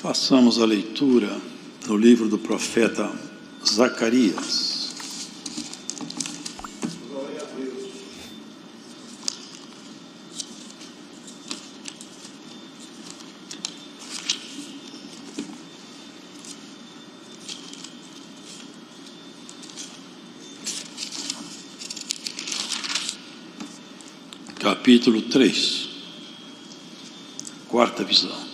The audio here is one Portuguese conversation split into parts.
Façamos a leitura no livro do profeta Zacarias. Capítulo 3, quarta visão.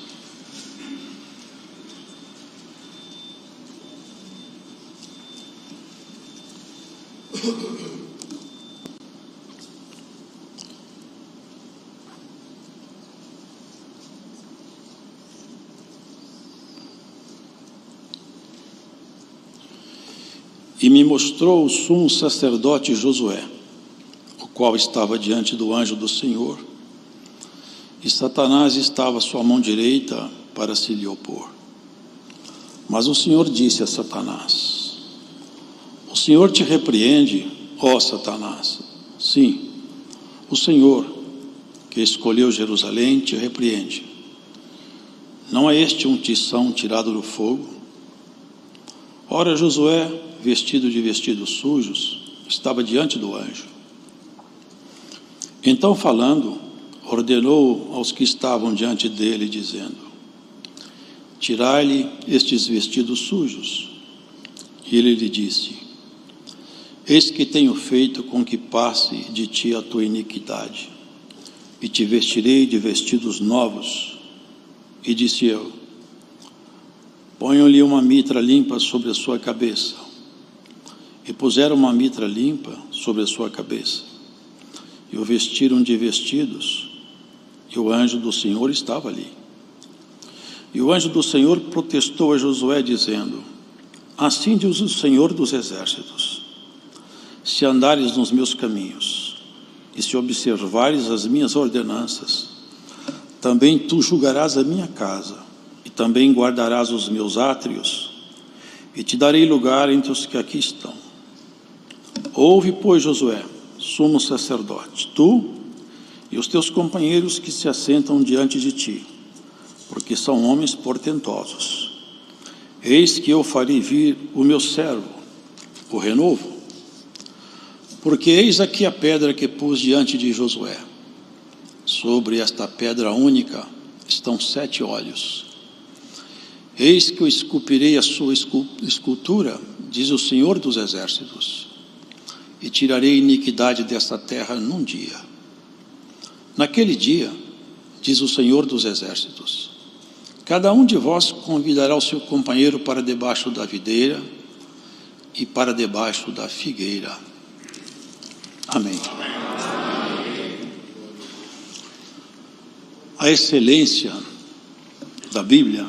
E me mostrou o sumo sacerdote Josué, o qual estava diante do anjo do Senhor, e Satanás estava à sua mão direita para se lhe opor. Mas o Senhor disse a Satanás: o Senhor te repreende, ó Satanás. Sim, o Senhor, que escolheu Jerusalém, te repreende. Não é este um tição tirado do fogo? Ora, Josué, vestido de vestidos sujos, estava diante do anjo. Então, falando, ordenou aos que estavam diante dele, dizendo: tirai-lhe estes vestidos sujos. E ele lhe disse: eis que tenho feito com que passe de ti a tua iniquidade, e te vestirei de vestidos novos. E disse eu: ponham-lhe uma mitra limpa sobre a sua cabeça. E puseram uma mitra limpa sobre a sua cabeça, e o vestiram de vestidos, e o anjo do Senhor estava ali. E o anjo do Senhor protestou a Josué, dizendo: assim diz o Senhor dos exércitos: se andares nos meus caminhos, e se observares as minhas ordenanças, também tu julgarás a minha casa, e também guardarás os meus átrios, e te darei lugar entre os que aqui estão. Ouve, pois, Josué, sumo sacerdote, tu e os teus companheiros que se assentam diante de ti, porque são homens portentosos. Eis que eu farei vir o meu servo, o renovo. Porque eis aqui a pedra que pus diante de Josué. Sobre esta pedra única estão 7 olhos. Eis que eu esculpirei a sua escultura, diz o Senhor dos exércitos, e tirarei a iniquidade desta terra num dia. Naquele dia, diz o Senhor dos exércitos, cada um de vós convidará o seu companheiro para debaixo da videira e para debaixo da figueira. Amém. A excelência da Bíblia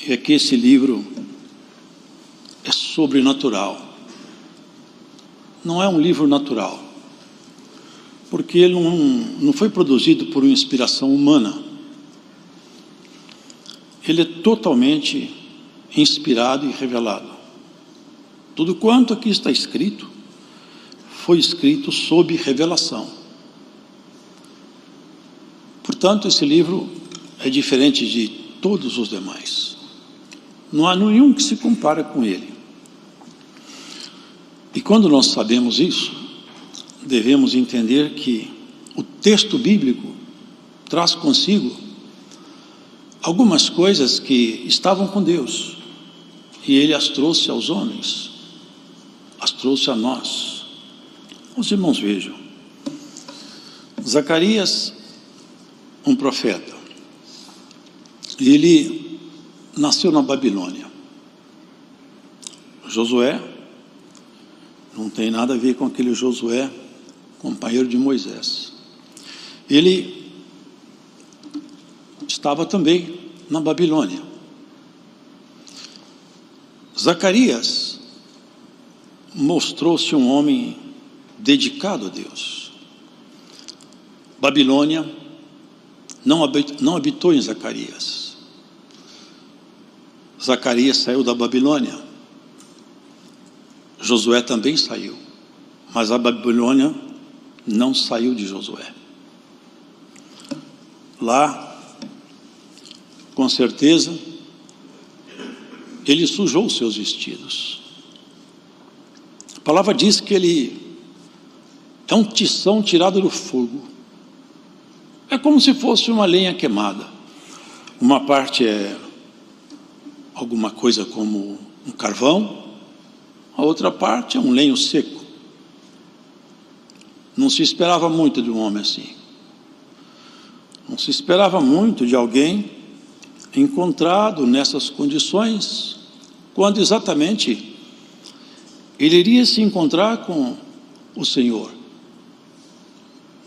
é que esse livro é sobrenatural. Não é um livro natural, porque ele não foi produzido por uma inspiração humana. Ele é totalmente inspirado e revelado. Tudo quanto aqui está escrito, foi escrito sob revelação. Portanto, esse livro é diferente de todos os demais. Não há nenhum que se compare com ele. E quando nós sabemos isso, devemos entender que o texto bíblico traz consigo algumas coisas que estavam com Deus, e Ele as trouxe aos homens, as trouxe a nós. Os irmãos vejam, Zacarias, um profeta, ele nasceu na Babilônia. Josué não tem nada a ver com aquele Josué, companheiro de Moisés. Ele estava também na Babilônia. Zacarias mostrou-se um homem dedicado a Deus. Babilônia não habitou em Zacarias. Zacarias saiu da Babilônia. Josué também saiu, mas a Babilônia não saiu de Josué. Lá com certeza, ele sujou os seus vestidos. A palavra diz que ele é um tição tirado do fogo. É como se fosse uma lenha queimada. Uma parte é alguma coisa como um carvão, a outra parte é um lenho seco. Não se esperava muito de um homem assim. Não se esperava muito de alguém encontrado nessas condições, quando exatamente ele iria se encontrar com o Senhor.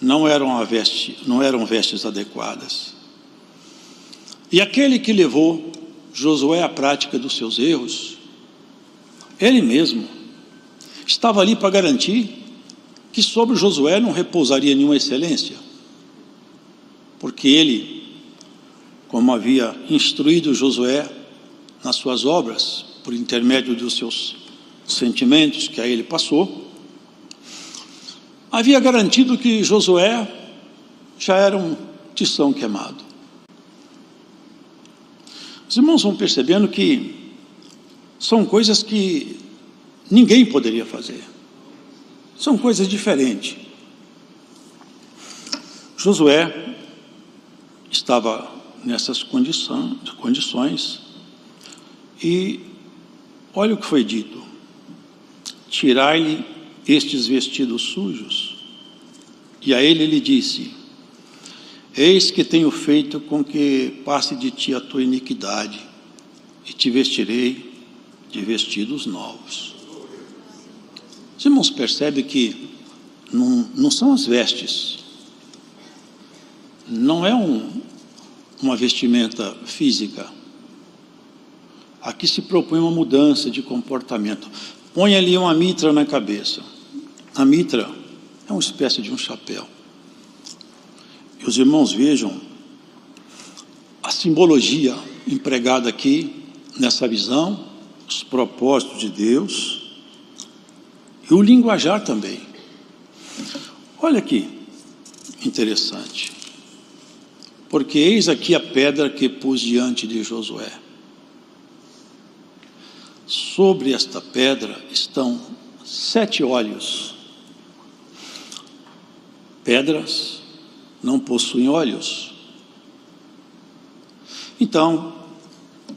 Não eram vestes adequadas. E aquele que levou Josué à prática dos seus erros, ele mesmo estava ali para garantir que sobre Josué não repousaria nenhuma excelência, porque ele, como havia instruído Josué nas suas obras, por intermédio dos seus sentimentos que a ele passou, havia garantido que Josué já era um tição queimado. Os irmãos vão percebendo que são coisas que ninguém poderia fazer. São coisas diferentes. Josué estava nessas condições e olha o que foi dito: tirai-lhe estes vestidos sujos. E a ele disse: eis que tenho feito com que passe de ti a tua iniquidade, e te vestirei de vestidos novos. Os irmãos percebem que não são as vestes, não é uma vestimenta física. Aqui se propõe uma mudança de comportamento. Põe ali uma mitra na cabeça. A mitra é uma espécie de um chapéu. E os irmãos vejam a simbologia empregada aqui nessa visão, os propósitos de Deus e o linguajar também. Olha aqui, interessante. Porque eis aqui a pedra que pus diante de Josué. Sobre esta pedra estão 7 olhos. Pedras não possuem olhos. Então,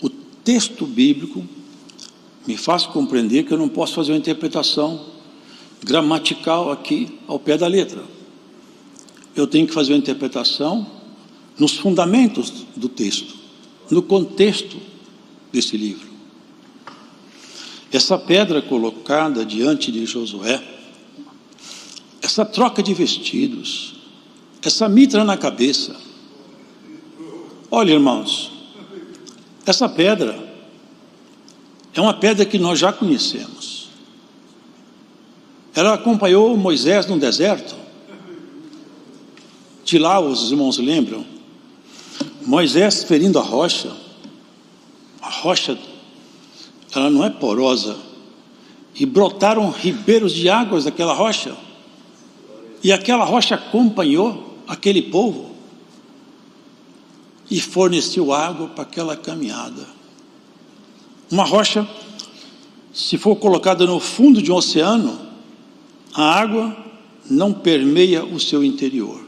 o texto bíblico me faz compreender que eu não posso fazer uma interpretação gramatical aqui ao pé da letra. Eu tenho que fazer uma interpretação nos fundamentos do texto, no contexto desse livro. Essa pedra colocada diante de Josué, essa troca de vestidos, essa mitra na cabeça. Olha, irmãos, essa pedra é uma pedra que nós já conhecemos. Ela acompanhou Moisés no deserto. De lá, os irmãos lembram, Moisés ferindo a rocha, ela não é porosa, e brotaram ribeiros de águas daquela rocha, e aquela rocha acompanhou aquele povo, e forneceu água para aquela caminhada. Uma rocha, se for colocada no fundo de um oceano, a água não permeia o seu interior.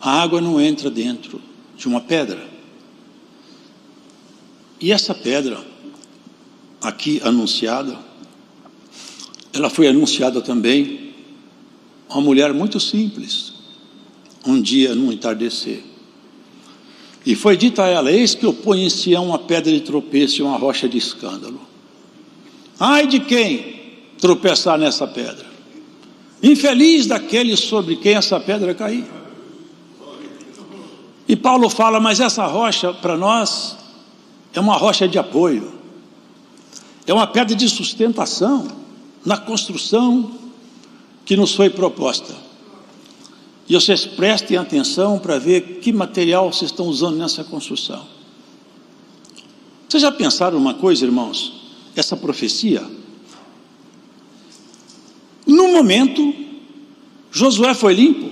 A água não entra dentro de uma pedra. E essa pedra, aqui anunciada, ela foi anunciada também a uma mulher muito simples, um dia num entardecer. E foi dito a ela: eis que eu ponho em Sião uma pedra de tropeço e uma rocha de escândalo. Ai de quem tropeçar nessa pedra! Infeliz daquele sobre quem essa pedra cair. E Paulo fala: mas essa rocha para nós é uma rocha de apoio, é uma pedra de sustentação na construção que nos foi proposta. E vocês prestem atenção para ver que material vocês estão usando nessa construção. Vocês já pensaram uma coisa, irmãos? Essa profecia, no momento, Josué foi limpo,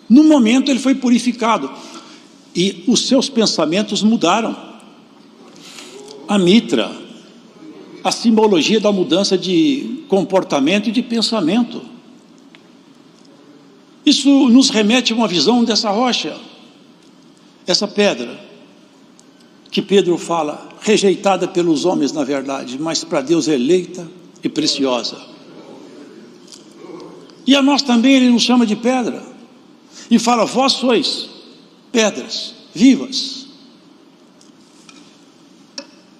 no momento ele foi purificado. e os seus pensamentos mudaram. A mitra, a simbologia da mudança de comportamento e de pensamento. Isso nos remete a uma visão dessa rocha, essa pedra, que Pedro fala, rejeitada pelos homens na verdade, mas para Deus eleita e preciosa. E a nós também ele nos chama de pedra, e fala, vós sois pedras vivas.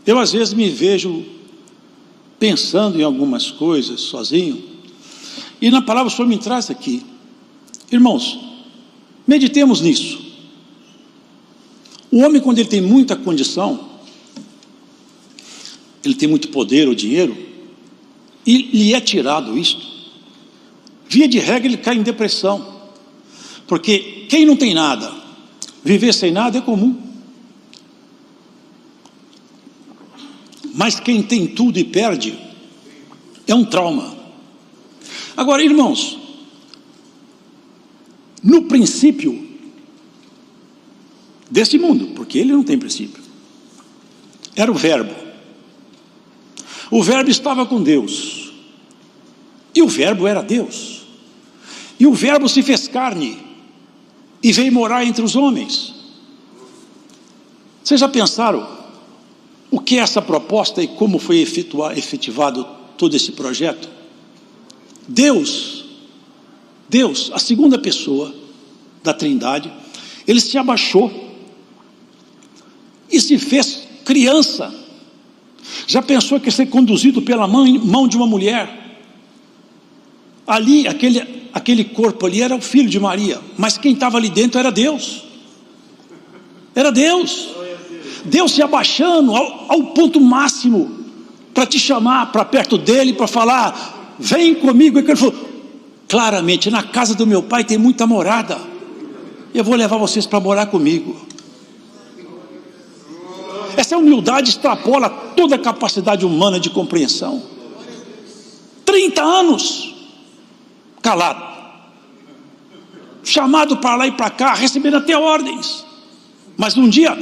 Eu às vezes me vejo pensando em algumas coisas sozinho, e na palavra o Senhor me traz aqui. Irmãos, meditemos nisso. O homem, quando ele tem muita condição, ele tem muito poder ou dinheiro, e lhe é tirado isto, via de regra ele cai em depressão, porque quem não tem nada, viver sem nada é comum. Mas quem tem tudo e perde, é um trauma. Agora, irmãos, no princípio desse mundo, porque ele não tem princípio, era o verbo. O verbo estava com Deus, e o verbo era Deus, e o verbo se fez carne, e veio morar entre os homens. Vocês já pensaram o que é essa proposta e como foi efetivado todo esse projeto? Deus, a segunda pessoa da Trindade, ele se abaixou e se fez criança. Já pensou que ia ser conduzido pela mão de uma mulher? Ali, aquele corpo ali era o filho de Maria, mas quem estava ali dentro era Deus. Era Deus. Deus se abaixando ao ponto máximo para te chamar para perto dele, para falar, vem comigo. E ele falou, claramente, na casa do meu pai tem muita morada, eu vou levar vocês para morar comigo. Essa humildade extrapola toda a capacidade humana de compreensão. 30 anos calado, chamado para lá e para cá, recebendo até ordens, mas um dia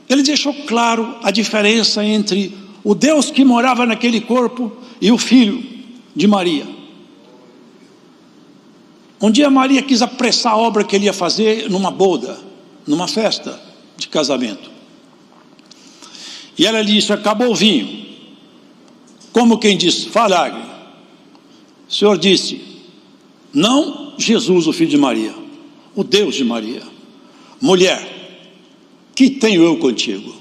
ele deixou claro a diferença entre o Deus que morava naquele corpo e o filho de Maria. Um dia Maria quis apressar a obra que ele ia fazer numa boda, numa festa de casamento, e ela lhe disse, acabou o vinho. Como quem diz, falagre. O Senhor disse, não Jesus, o filho de Maria, o Deus de Maria, mulher, que tenho eu contigo?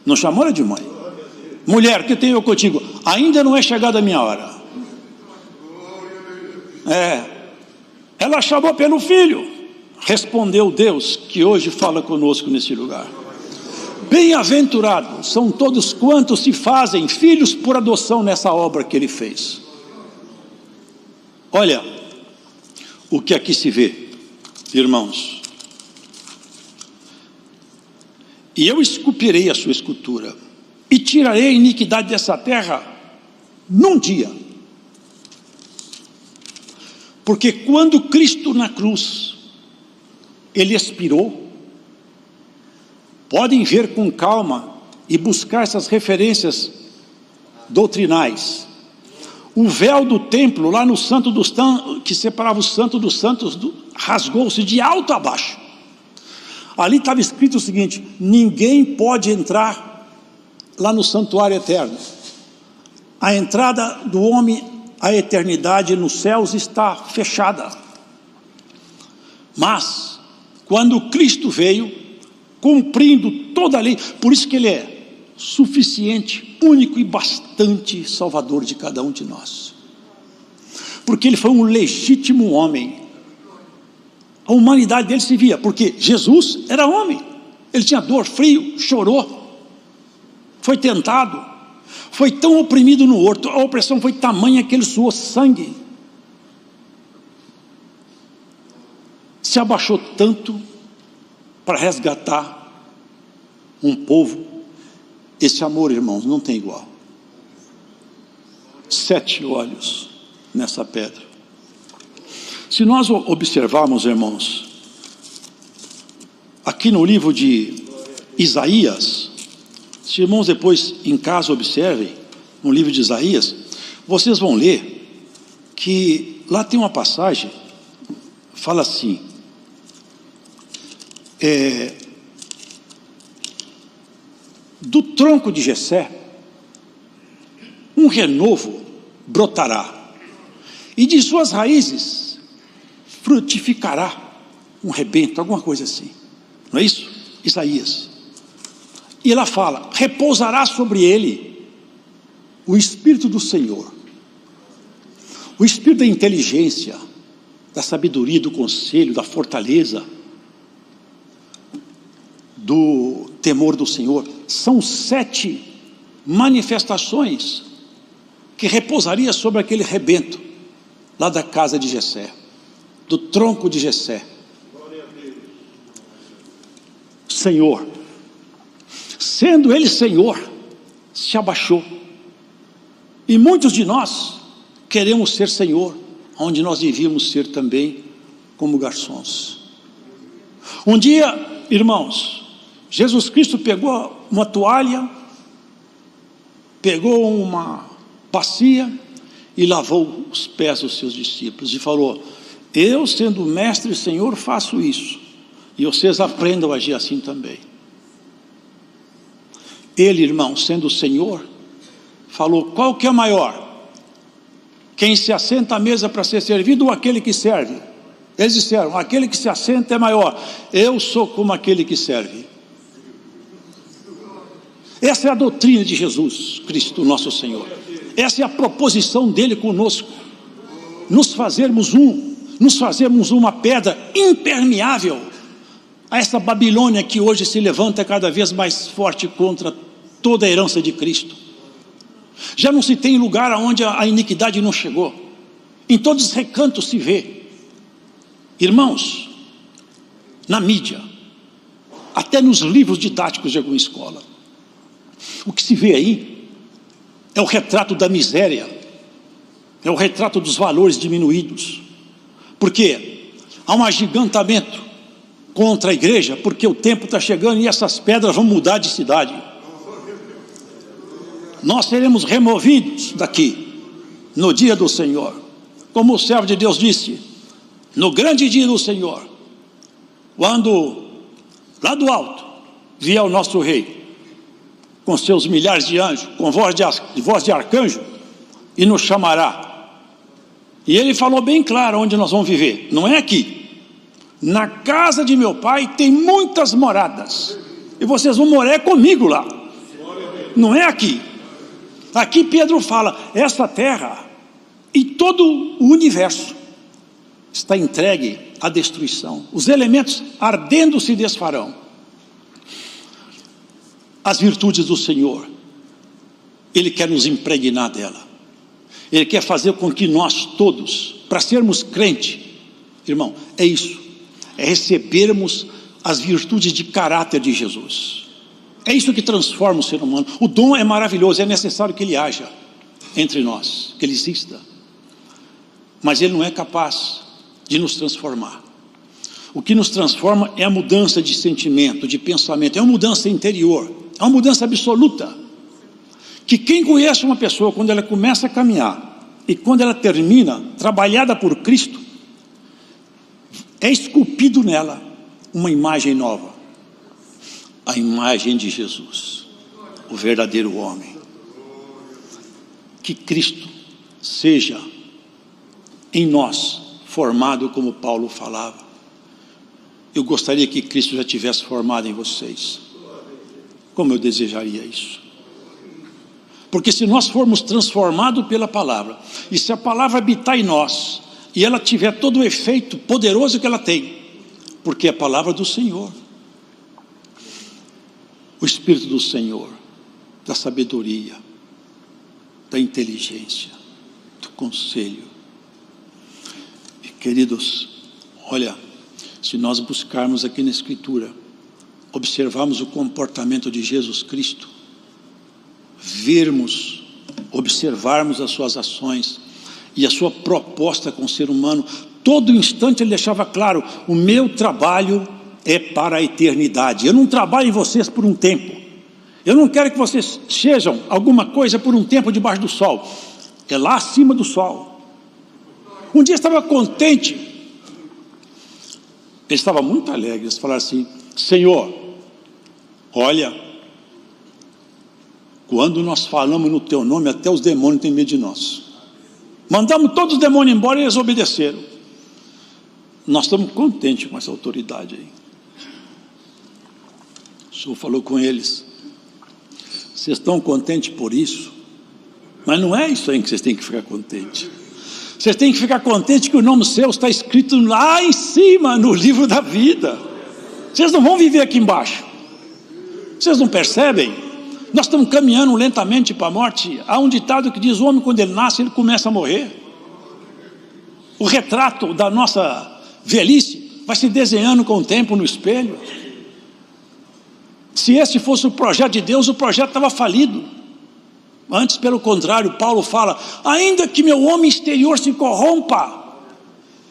Não chamou ela de mãe. Mulher, que tenho eu contigo? Ainda não é chegada a minha hora. Ela chamou pelo filho. Respondeu Deus, que hoje fala conosco nesse lugar. Bem-aventurados são todos quantos se fazem filhos por adoção nessa obra que ele fez. Olha o que aqui se vê, irmãos. E eu esculpirei a sua escultura, e tirarei a iniquidade dessa terra num dia. Porque quando Cristo na cruz, ele expirou, podem ver com calma e buscar essas referências doutrinais. O véu do templo, lá no Santo dos Santos, que separava o Santo dos Santos, rasgou-se de alto a baixo. Ali estava escrito o seguinte, ninguém pode entrar lá no santuário eterno. A entrada do homem à eternidade nos céus está fechada. Mas, quando Cristo veio, cumprindo toda a lei, por isso que ele é suficiente, único e bastante salvador de cada um de nós, porque ele foi um legítimo homem. A humanidade dele se via, porque Jesus era homem, ele tinha dor, frio, chorou, foi tentado, foi tão oprimido no horto, a opressão foi tamanha que ele suou sangue, se abaixou tanto para resgatar um povo. Esse amor, irmãos, não tem igual. 7 olhos nessa pedra. Se nós observarmos, irmãos, aqui no livro de Isaías. Se irmãos depois em casa observem, no livro de Isaías, vocês vão ler que lá tem uma passagem, fala assim, do tronco de Jessé, um renovo brotará, e de suas raízes frutificará um rebento, alguma coisa assim, não é isso? Isaías. E ela fala, repousará sobre ele o Espírito do Senhor, o Espírito da inteligência, da sabedoria, do conselho, da fortaleza, do temor do Senhor. São 7 manifestações que repousaria sobre aquele rebento lá da casa de Jessé, do tronco de Jessé. Senhor, sendo ele Senhor, se abaixou, e muitos de nós queremos ser Senhor, onde nós devíamos ser também como garçons. Um dia, irmãos, Jesus Cristo pegou uma toalha, pegou uma bacia e lavou os pés dos seus discípulos e falou, eu sendo mestre e Senhor faço isso, e vocês aprendam a agir assim também. Ele, irmão, sendo o Senhor, falou, qual que é maior? Quem se assenta à mesa para ser servido ou aquele que serve? Eles disseram, aquele que se assenta é maior. Eu sou como aquele que serve. Essa é a doutrina de Jesus Cristo, nosso Senhor. Essa é a proposição dele conosco. Nos fazermos uma pedra impermeável a essa Babilônia que hoje se levanta cada vez mais forte contra toda a herança de Cristo. Já não se tem lugar onde a iniquidade não chegou. Em todos os recantos se vê. Irmãos, na mídia, até nos livros didáticos de alguma escola, o que se vê aí é o retrato da miséria, é o retrato dos valores diminuídos. Por quê? Há um agigantamento contra a igreja, porque o tempo está chegando e essas pedras vão mudar de cidade. Nós seremos removidos daqui no dia do Senhor, como o servo de Deus disse, no grande dia do Senhor, quando lá do alto vier o nosso rei com seus milhares de anjos, com voz de arcanjo, e nos chamará. E ele falou bem claro onde nós vamos viver, não é aqui. Na casa de meu pai tem muitas moradas, e vocês vão morar comigo lá, não é aqui. Aqui Pedro fala, essa terra e todo o universo está entregue à destruição, os elementos ardendo se desfarão. As virtudes do Senhor, Ele quer nos impregnar dela, Ele quer fazer com que nós todos, para sermos crente, irmão, é isso, é recebermos as virtudes de caráter de Jesus. É isso que transforma o ser humano. O dom é maravilhoso, é necessário que ele haja entre nós, que ele exista, mas ele não é capaz de nos transformar. O que nos transforma é a mudança de sentimento, de pensamento, é uma mudança interior, é uma mudança absoluta, que quem conhece uma pessoa, quando ela começa a caminhar, e quando ela termina, trabalhada por Cristo, é esculpido nela uma imagem nova, a imagem de Jesus, o verdadeiro homem. Que Cristo seja em nós formado como Paulo falava. Eu gostaria que Cristo já tivesse formado em vocês. Como eu desejaria isso. Porque se nós formos transformados pela palavra, e se a palavra habitar em nós, e ela tiver todo o efeito poderoso que ela tem, porque é a palavra do Senhor, o Espírito do Senhor, da sabedoria, da inteligência, do conselho. E queridos, olha, se nós buscarmos aqui na Escritura, observarmos o comportamento de Jesus Cristo, vermos, observarmos as suas ações e a sua proposta com o ser humano, todo instante ele deixava claro, o meu trabalho é para a eternidade. Eu não trabalho em vocês por um tempo. Eu não quero que vocês sejam alguma coisa por um tempo debaixo do sol. É lá acima do sol. Um dia eu estava contente. Ele estava muito alegre. Eles falaram assim: Senhor, olha, quando nós falamos no teu nome, até os demônios têm medo de nós. Mandamos todos os demônios embora e eles obedeceram. Nós estamos contentes com essa autoridade aí. O Senhor falou com eles: vocês estão contentes por isso? Mas não é isso aí que vocês têm que ficar contentes. Vocês têm que ficar contentes que o nome seu está escrito lá em cima, no livro da vida. Vocês não vão viver aqui embaixo. Vocês não percebem? Nós estamos caminhando lentamente para a morte. Há um ditado que diz: o homem, quando ele nasce, ele começa a morrer. O retrato da nossa velhice vai se desenhando com o tempo no espelho. Se esse fosse o projeto de Deus, o projeto estava falido. Antes, pelo contrário, Paulo fala: ainda que meu homem exterior se corrompa,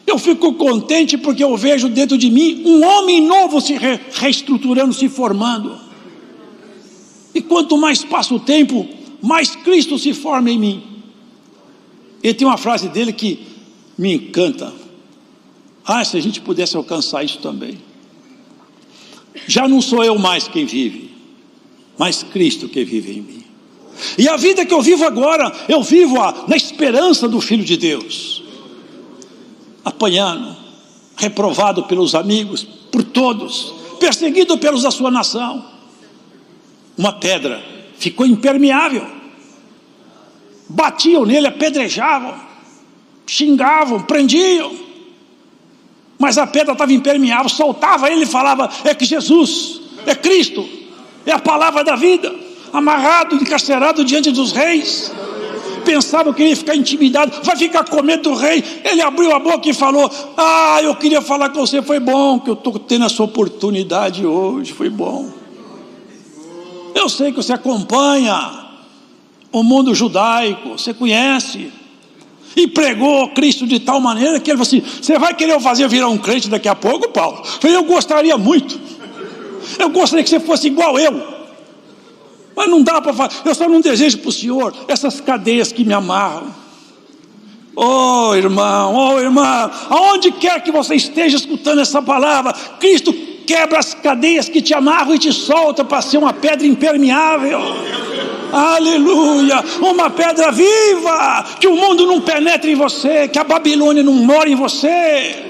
eu fico contente porque eu vejo dentro de mim um homem novo se reestruturando, se formando. E quanto mais passa o tempo, mais Cristo se forma em mim. E tem uma frase dele que me encanta: se a gente pudesse alcançar isso também. Já não sou eu mais quem vive, mas Cristo que vive em mim. E a vida que eu vivo agora, eu vivo na esperança do Filho de Deus. Apanhando, reprovado pelos amigos, por todos, perseguido pelos da sua nação. Uma pedra ficou impermeável. Batiam nele, apedrejavam, xingavam, prendiam. Mas a pedra estava impermeável, soltava ele e falava: é que Jesus, é Cristo, é a palavra da vida. Amarrado, encarcerado diante dos reis. Pensava que ele ia ficar intimidado, vai ficar com medo do rei. Ele abriu a boca e falou: eu queria falar com você, foi bom que eu estou tendo essa oportunidade hoje, foi bom. Eu sei que você acompanha o mundo judaico, você conhece, e pregou Cristo de tal maneira que ele falou assim: você vai querer eu fazer virar um crente daqui a pouco, Paulo? Eu falei: eu gostaria muito, eu gostaria que você fosse igual eu, mas não dá para fazer. Eu só não desejo para o Senhor essas cadeias que me amarram. Oh irmão, aonde quer que você esteja escutando essa palavra, Cristo quebra as cadeias que te amarram e te solta para ser uma pedra impermeável. Aleluia, uma pedra viva, que o mundo não penetre em você, que a Babilônia não mora em você,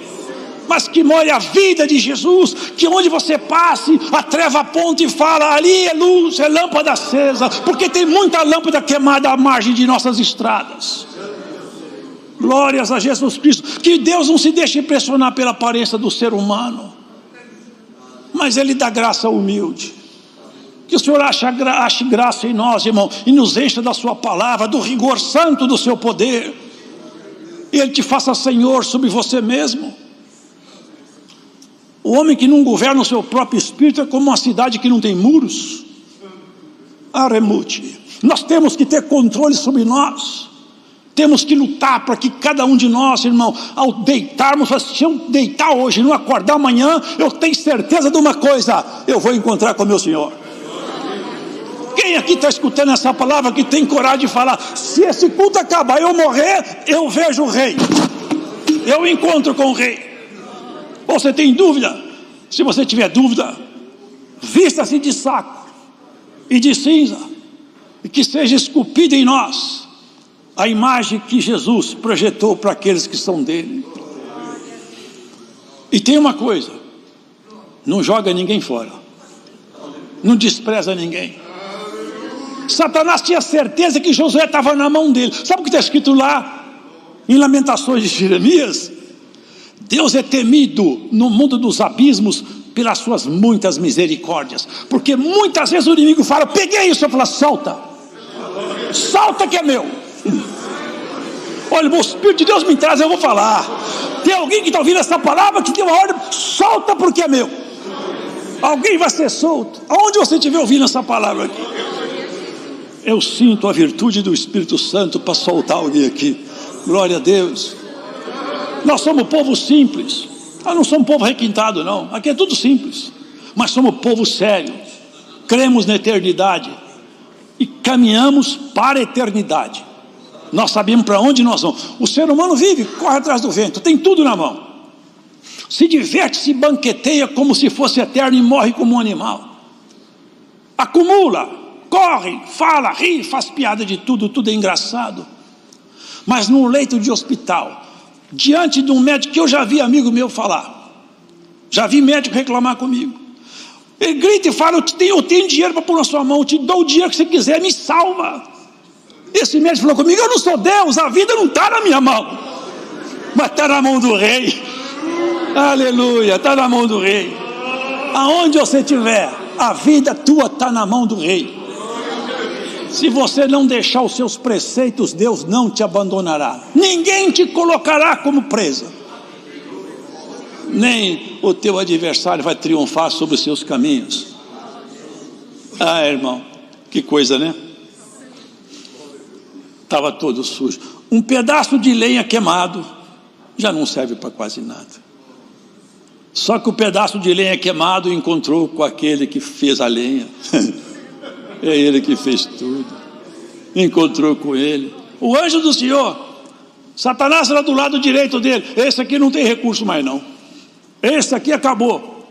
mas que more a vida de Jesus, que onde você passe, a treva aponta e fala: ali é luz, é lâmpada acesa, porque tem muita lâmpada queimada à margem de nossas estradas. Glórias a Jesus Cristo. Que Deus não se deixe impressionar pela aparência do ser humano, mas Ele dá graça ao humilde. Que o Senhor ache graça em nós, irmão, e nos encha da sua palavra, do rigor santo do seu poder, e Ele te faça Senhor sobre você mesmo. O homem que não governa o seu próprio espírito é como uma cidade que não tem muros. Aremute. Nós temos que ter controle sobre nós. Temos que lutar para que cada um de nós, irmão, ao deitarmos, se eu deitar hoje e não acordar amanhã, eu tenho certeza de uma coisa: eu vou encontrar com o meu Senhor. Quem aqui está escutando essa palavra que tem coragem de falar: se esse culto acabar e eu morrer, eu vejo o rei, eu encontro com o rei? Ou você tem dúvida? Se você tiver dúvida, vista-se de saco e de cinza, e que seja esculpida em nós a imagem que Jesus projetou para aqueles que são dele. E tem uma coisa: não joga ninguém fora, não despreza ninguém. Satanás tinha certeza que Josué estava na mão dele. Sabe o que está escrito lá em Lamentações de Jeremias? Deus é temido no mundo dos abismos pelas suas muitas misericórdias, porque muitas vezes o inimigo fala: peguei isso, eu falo: solta que é meu. Olha, o Espírito de Deus me traz, eu vou falar. Tem alguém que está ouvindo essa palavra que tem uma ordem: solta porque é meu. Alguém vai ser solto. Aonde você estiver ouvindo essa palavra aqui, eu sinto a virtude do Espírito Santo para soltar alguém aqui. Glória a Deus. Nós somos povo simples, Nós não somos povo requintado, não. Aqui é tudo simples. Mas somos povo sério. Cremos na eternidade. E caminhamos para a eternidade. Nós sabemos para onde nós vamos. O ser humano vive, corre atrás do vento, tem tudo na mão. Se diverte, se banqueteia como se fosse eterno e morre como um animal. Acumula, corre, fala, ri, faz piada de tudo, tudo é engraçado. Mas num leito de hospital, diante de um médico que eu já vi amigo meu falar, já vi médico reclamar comigo. Ele grita e fala: eu tenho dinheiro para pôr na sua mão, eu te dou o dinheiro que você quiser, me salva. Esse médico falou comigo: eu não sou Deus, a vida não está na minha mão, mas está na mão do rei. Aleluia, está na mão do rei. Aonde você estiver, a vida tua está na mão do rei. Se você não deixar os seus preceitos, Deus não te abandonará. Ninguém te colocará como presa. Nem o teu adversário vai triunfar sobre os seus caminhos. Ah, irmão, que coisa, né? Estava todo sujo. Um pedaço de lenha queimado já não serve para quase nada. Só que o pedaço de lenha queimado encontrou com aquele que fez a lenha. É ele que fez tudo. Encontrou com ele. O anjo do Senhor. Satanás era do lado direito dele. Esse aqui não tem recurso mais não. Esse aqui acabou.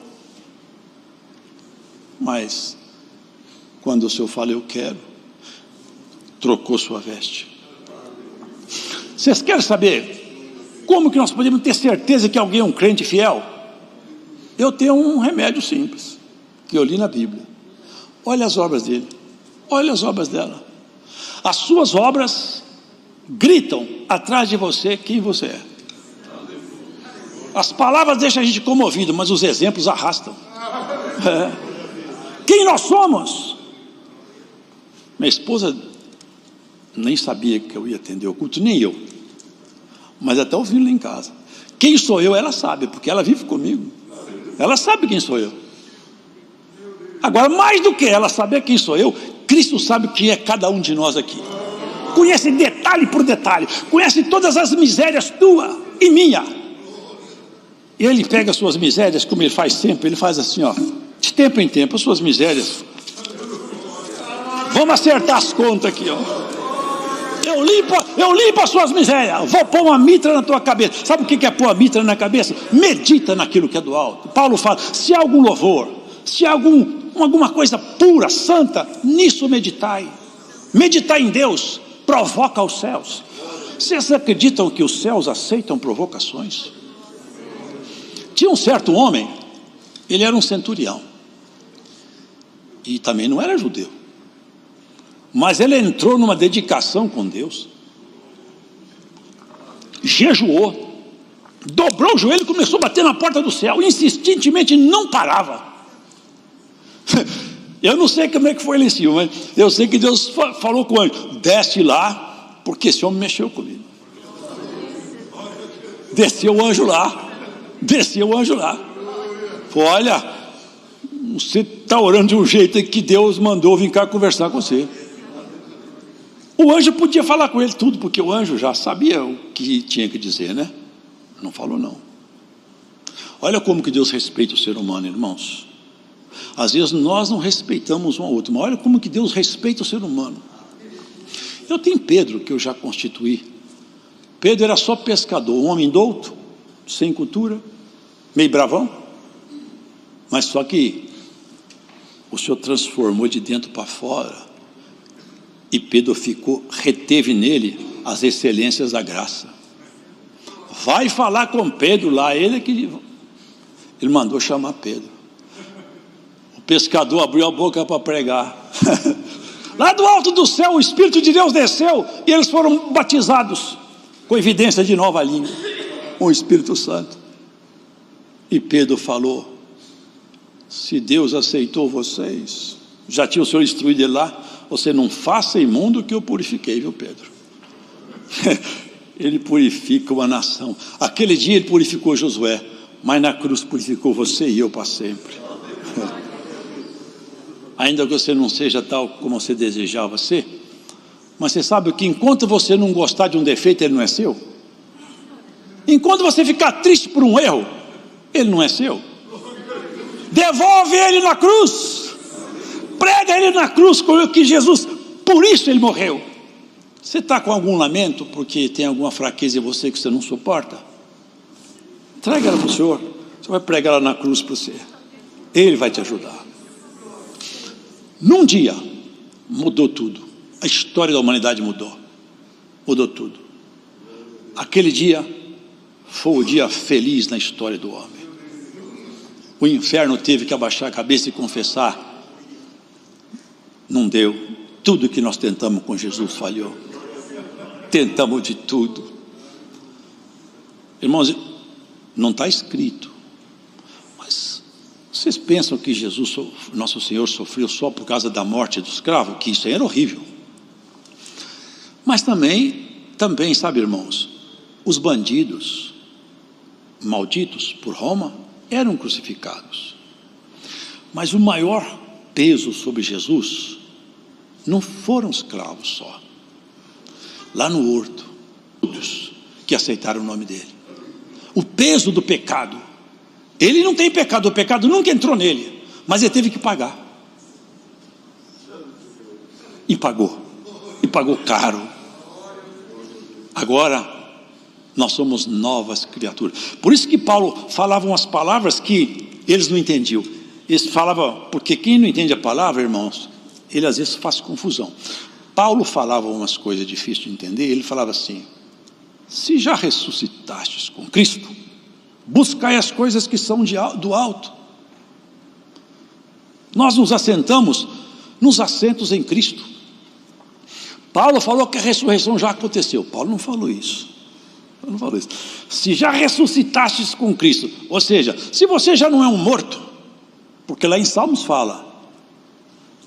Mas quando o Senhor fala eu quero, trocou sua veste. Vocês querem saber como que nós podemos ter certeza que alguém é um crente fiel? Eu tenho um remédio simples que eu li na Bíblia. Olha as obras dele, olha as obras dela. As suas obras gritam atrás de você quem você é. As palavras deixam a gente comovido, mas os exemplos arrastam. Quem nós somos? Minha esposa nem sabia que eu ia atender o culto, nem eu, mas até ouvindo lá em casa. Quem sou eu, ela sabe, porque ela vive comigo. Ela sabe quem sou eu. Agora, mais do que ela saber quem sou eu, Cristo sabe quem é cada um de nós aqui. Conhece detalhe por detalhe, conhece todas as misérias tua e minha. Ele pega as suas misérias, como ele faz sempre, ele faz assim, ó, de tempo em tempo, as suas misérias. Vamos acertar as contas aqui, ó. Eu limpo as suas misérias. Vou pôr uma mitra na tua cabeça. Sabe o que é pôr a mitra na cabeça? Medita naquilo que é do alto. Paulo fala: se há algum louvor, se há alguma coisa pura, santa, nisso meditai. Meditar em Deus provoca os céus. Vocês acreditam que os céus aceitam provocações? Tinha um certo homem, ele era um centurião, e também não era judeu, mas ele entrou numa dedicação com Deus, jejuou, dobrou o joelho e começou a bater na porta do céu, insistentemente, não parava. Eu não sei como é que foi lá em cima, mas eu sei que Deus falou com o anjo: desce lá, porque esse homem mexeu comigo. Desceu o anjo lá. Olha, você está orando de um jeito que Deus mandou vir cá conversar com você. O anjo podia falar com ele tudo, porque o anjo já sabia o que tinha que dizer, né? Não falou não. Olha como que Deus respeita o ser humano, irmãos. Às vezes nós não respeitamos um ao outro, mas olha como que Deus respeita o ser humano. Eu tenho Pedro, que eu já constituí. Pedro era só pescador, um homem douto, sem cultura, meio bravão, mas só que o Senhor transformou de dentro para fora, e Pedro reteve nele as excelências da graça. Vai falar com Pedro lá, ele mandou chamar Pedro. O pescador abriu a boca para pregar. Lá do alto do céu o Espírito de Deus desceu, e eles foram batizados com evidência de nova língua, com o Espírito Santo. E Pedro falou: se Deus aceitou vocês, já tinha o Senhor instruído ele lá, você não faça imundo que eu purifiquei, viu, Pedro? Ele purifica uma nação. Aquele dia ele purificou Josué, mas na cruz purificou você e eu para sempre. Ainda que você não seja tal como você desejava ser, mas você sabe que enquanto você não gostar de um defeito, ele não é seu. Enquanto você ficar triste por um erro, Ele não é seu? Devolve ele na cruz, prega ele na cruz, que Jesus, por isso ele morreu. Você está com algum lamento porque tem alguma fraqueza em você que você não suporta? Entrega ela para o Senhor. Você vai pregar ela na cruz para você. Ele vai te ajudar. Num dia mudou tudo. A história da humanidade mudou tudo. Aquele dia foi o dia feliz na história do homem. O inferno teve que abaixar a cabeça e confessar: não deu. Tudo que nós tentamos com Jesus falhou. Tentamos de tudo. Irmãos, não está escrito, mas vocês pensam que Jesus, nosso Senhor, sofreu só por causa da morte do escravo? Que isso aí era horrível. Mas também, sabe, irmãos, os bandidos malditos por Roma eram crucificados. Mas o maior peso sobre Jesus não foram escravos só. Lá no horto, todos que aceitaram o nome dele. O peso do pecado. Ele não tem pecado, o pecado nunca entrou nele, mas ele teve que pagar. E pagou caro. Agora nós somos novas criaturas. Por isso que Paulo falava umas palavras que eles não entendiam. Eles falavam, porque quem não entende a palavra, irmãos, ele às vezes faz confusão. Paulo falava umas coisas difíceis de entender. Ele falava assim: se já ressuscitastes com Cristo, buscai as coisas que são do alto. Nós nos assentamos nos assentos em Cristo. Paulo falou que a ressurreição já aconteceu. Paulo não falou isso. Se já ressuscitastes com Cristo, ou seja, se você já não é um morto, porque lá em Salmos fala: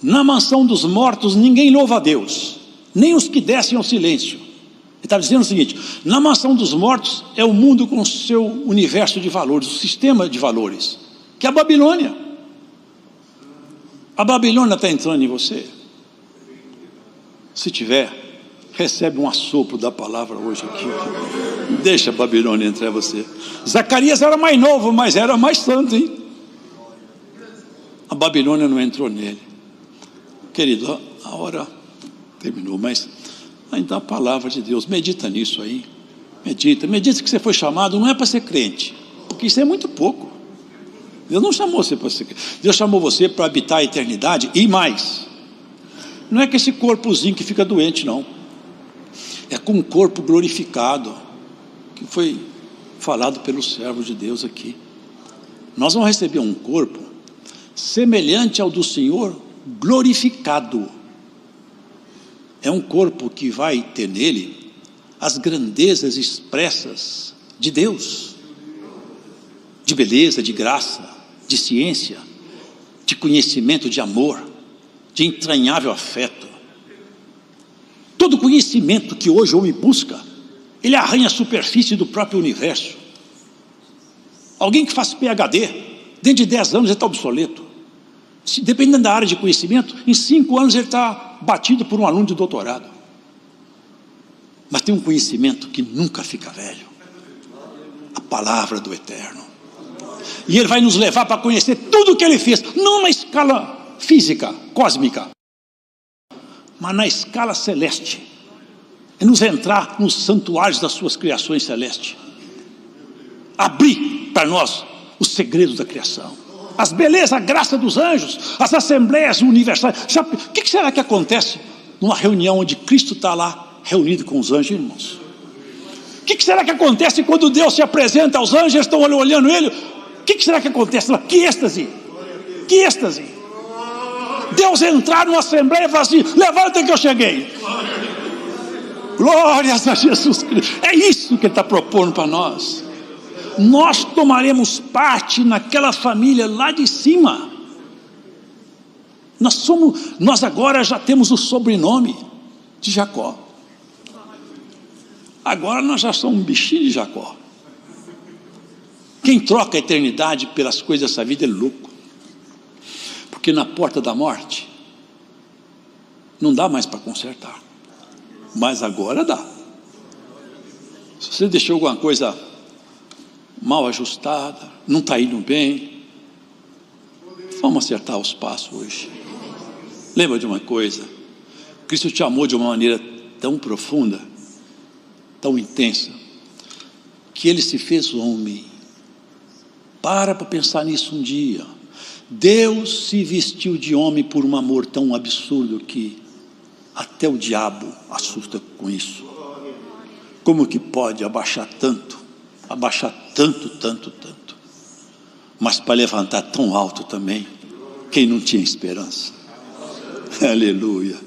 na mansão dos mortos ninguém louva a Deus, nem os que descem ao silêncio. Ele está dizendo o seguinte: na mansão dos mortos é o mundo com o seu universo de valores, o sistema de valores, que é a Babilônia. A Babilônia está entrando em você. Se tiver, recebe um assopro da palavra hoje aqui. Deixa a Babilônia entrar em você. Zacarias era mais novo, mas era mais santo, hein? A Babilônia não entrou nele. Querido, a hora terminou, mas ainda a palavra de Deus, medita nisso aí. Medita que você foi chamado, não é para ser crente, porque isso é muito pouco. Deus não chamou você para ser crente. Deus chamou você para habitar a eternidade e mais. Não é com esse corpozinho que fica doente, não. É com um corpo glorificado, que foi falado pelo servo de Deus aqui. Nós vamos receber um corpo semelhante ao do Senhor, glorificado. É um corpo que vai ter nele as grandezas expressas de Deus, de beleza, de graça, de ciência, de conhecimento, de amor, de entranhável afeto. Todo conhecimento que hoje o homem busca, ele arranha a superfície do próprio universo. Alguém que faz PhD, dentro de 10 anos ele está obsoleto. Dependendo da área de conhecimento, em 5 anos ele está batido por um aluno de doutorado. Mas tem um conhecimento que nunca fica velho: a palavra do Eterno. E ele vai nos levar para conhecer tudo o que ele fez, não na escala física, cósmica, mas na escala celeste. É nos entrar nos santuários das suas criações celestes, abrir para nós os segredos da criação, as belezas, a graça dos anjos, as assembleias universais. O que será que acontece numa reunião onde Cristo está lá reunido com os anjos, irmãos? O que será que acontece quando Deus se apresenta aos anjos, eles estão olhando ele? O que será que acontece lá? Que êxtase! Que êxtase! Deus entrar numa assembleia e falar assim: levanta que eu cheguei. Glórias a Jesus Cristo. É isso que ele está propondo para nós. Nós tomaremos parte naquela família lá de cima. Nós agora já temos o sobrenome de Jacó. Agora nós já somos um bichinho de Jacó. Quem troca a eternidade pelas coisas dessa vida é louco. Porque na porta da morte não dá mais para consertar, mas agora dá. Se você deixou alguma coisa mal ajustada, não está indo bem. Vamos acertar os passos hoje. Lembra de uma coisa: Cristo te amou de uma maneira tão profunda, tão intensa, que Ele se fez homem. Para pensar nisso um dia. Deus se vestiu de homem por um amor tão absurdo que até o diabo assusta com isso. Como que pode abaixar tanto, tanto, mas para levantar tão alto também, quem não tinha esperança? Aleluia.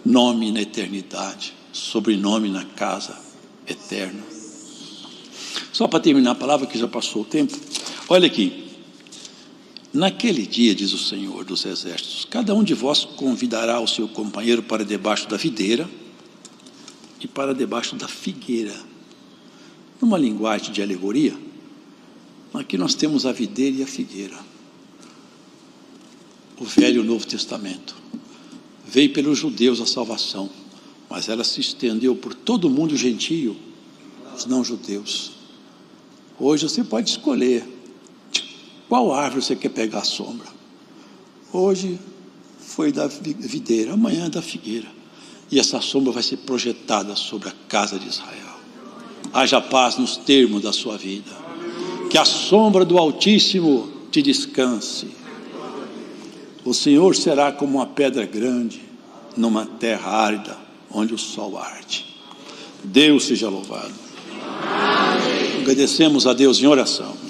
Nome na eternidade, sobrenome na casa eterna. Só para terminar a palavra, que já passou o tempo. Olha aqui. Naquele dia, diz o Senhor dos Exércitos, cada um de vós convidará o seu companheiro para debaixo da videira e para debaixo da figueira. Numa linguagem de alegoria, aqui nós temos a videira e a figueira. O Velho e o Novo Testamento. Veio pelos judeus a salvação, mas ela se estendeu por todo o mundo gentio, os não judeus. Hoje você pode escolher qual árvore você quer pegar a sombra. Hoje foi da videira, amanhã é da figueira. E essa sombra vai ser projetada sobre a casa de Israel. Haja paz nos termos da sua vida. Que a sombra do Altíssimo te descanse. O Senhor será como uma pedra grande numa terra árida, onde o sol arde. Deus seja louvado. Agradecemos a Deus em oração.